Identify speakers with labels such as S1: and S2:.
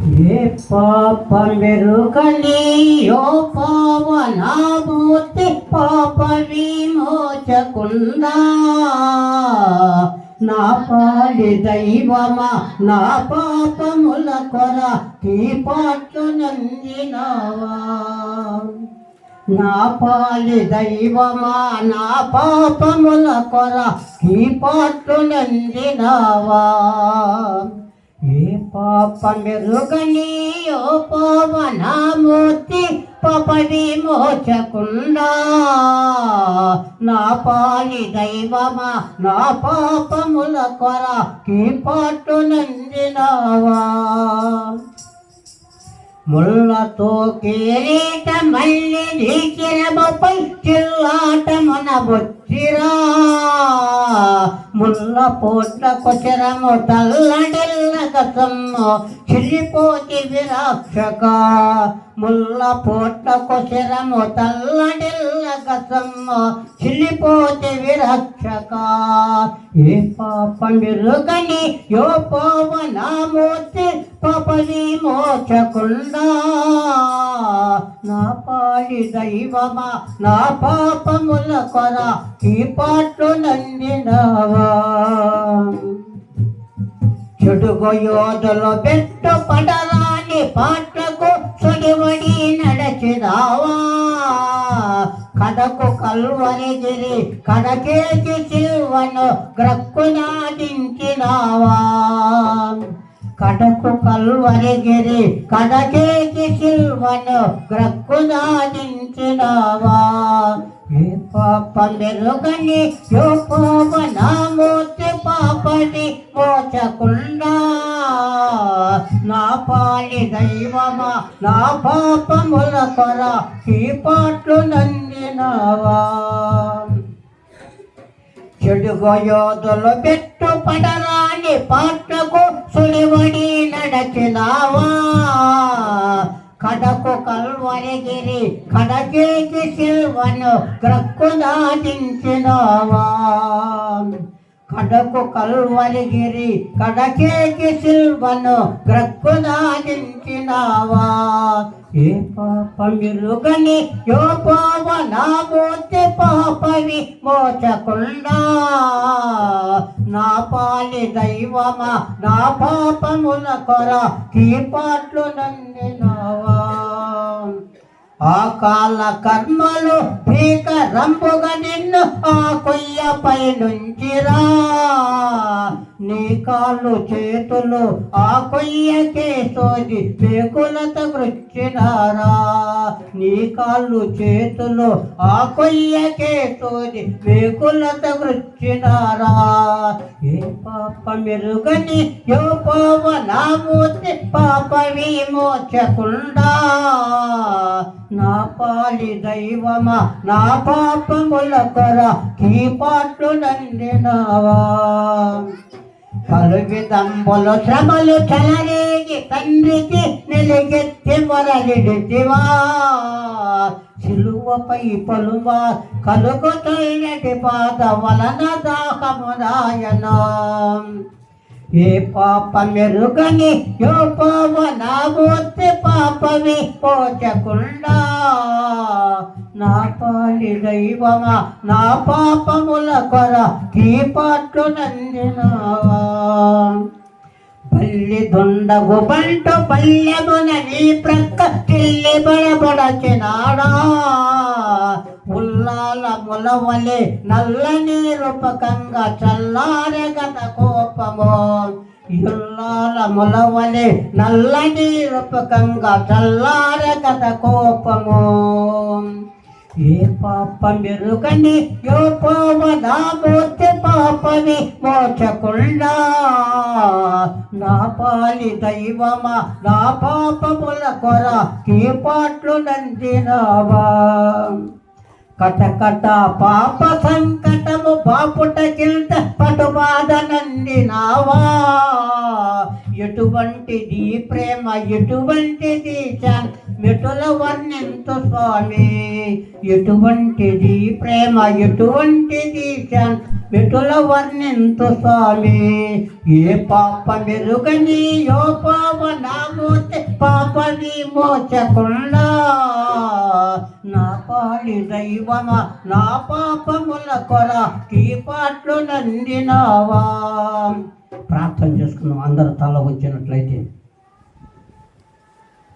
S1: ఏ పాపమెరుగని యో పావనామూర్తి పాప విమోచకుండా నా పాలి దైవమా నా పాపముల కొర ఈ పాటలు నందినావా నా పాలి దైవమా నా పాపముల కొర ఈ పాటలు నందినావా ఏ పాపమెరుగని యో పావనామూర్తి పాప విమోచకుండా నా పాలి దైవమా నా పాపముల కొర ఈ పాటు నందినావా ముళ్ళతో కిరీట మల్లి నీకిరముపై చిల్లాటమున బొచ్చిరా ముళ్ళ పోట్ల కొచరము తల్లడిల్ల గసమ్ము చిల్లిపోతి విరాక్షక ముళ్ళ పోట్ల కొచరము తల్లడిల్ల గసమ్ము చిల్లిపోతి విరాక్షక ఏ పాపమెరుగని యో పావనామూర్తి పాప విమోచకుండా నా పాలి దైవమా నా పాపముల కొర ఈ పాటలు నందినావా చెడుగు యోధులు పెట్టు పడరాని పాటకు సుడివడి నడచిరావా కడకు కల్వరిగిరి కడకేసి శిల్వను గ్రక్కునాదించినావా కడకు కల్వరిగిరి కడకేసి శిల్వను గ్రక్కునాదించినావా ఏ పాపమెరుగని యో పావనామూర్తి పాపని మోచకుండా నా పాలి దైవమా నా పాపముల కొర ఈ పాటలు నందినావా చెడుగు యోధులు పెట్టు పడరాని పాటకు సుడివడి నడచినావా కడకు కల్వరిగిరి కడకేసి శిల్వను గ్రక్కునాదించినావా కడకు కల్వరిగిరి కడకేసి శిల్వను గ్రక్కునాదించినావా ఏ పాపమెరుగని యో పావనామూర్తి పాప విమోచకుండా నా పాలి దైవమా నా పాపముల కొర ఈ పాటలు నందినావా ఆ కాల కర్మలు భీకరంపుగా నిన్ను ఆ కొయ్యపై నుంచిరా నీ కాళ్ళు చేతులు ఆ కొయ్యకే సోది పేకులత గృచ్చినారా నీ కాళ్ళు చేతులు ఆ కొయ్యకే సోది పేకులత గృచ్చినారా ఏ పాపమెరుగని యో పావనామూర్తి పాప విమోచకుండా నా పాలి దైవమా నా పాపముల కొర ఈ పాటలు నందినావా పలువిధంబులు శ్రమలు చెలరేగి తండ్రికి నిలగెత్తి మొరలిడితివా సిలువపై పలువా కలుగుతైనటి పాద వలన దాహమునాయనా ఏ పాపమెరుగని యో పావనామూర్తి పాప విమోచకుండా నా పాలి దైవమా నా పాపముల కొర ఈ పాటలు నందినావా పల్లి దుండగు బంటు పల్లెమున నీ ప్రక్క తిల్లి బడబడచినాడా ఉల్లాల ములవలే నల్లని రూపకంగా చల్లారెగత కోపము ఇల్లాల ములవలే నల్లని రూపకంగా చల్లారెగత కోపము ఏ పాపమెరుగని యో పావనామూర్తి పాప విమోచకుండా నా పాలి దైవమా నా పాపముల కొర ఈ పాటలు నందినావా కటకట పాప సంకటము బాపుట కింద పటుబాధ నందినావా ఎటువంటిది ప్రేమ ఎటువంటిది మెటుల వర్ణింతు స్వామి ఎటువంటిది ప్రేమ ఎటువంటిది మెటుల వర్ణింతు స్వామి ఏ పాపమెరుగని యో పావనామూర్తి పాప విమోచకుండా నా పాలి దైవమా నా పాపముల కొర ఈ పాటలు నందినావా. ప్రార్థన చేసుకుందాం అందరూ తల వచ్చినట్లయితే.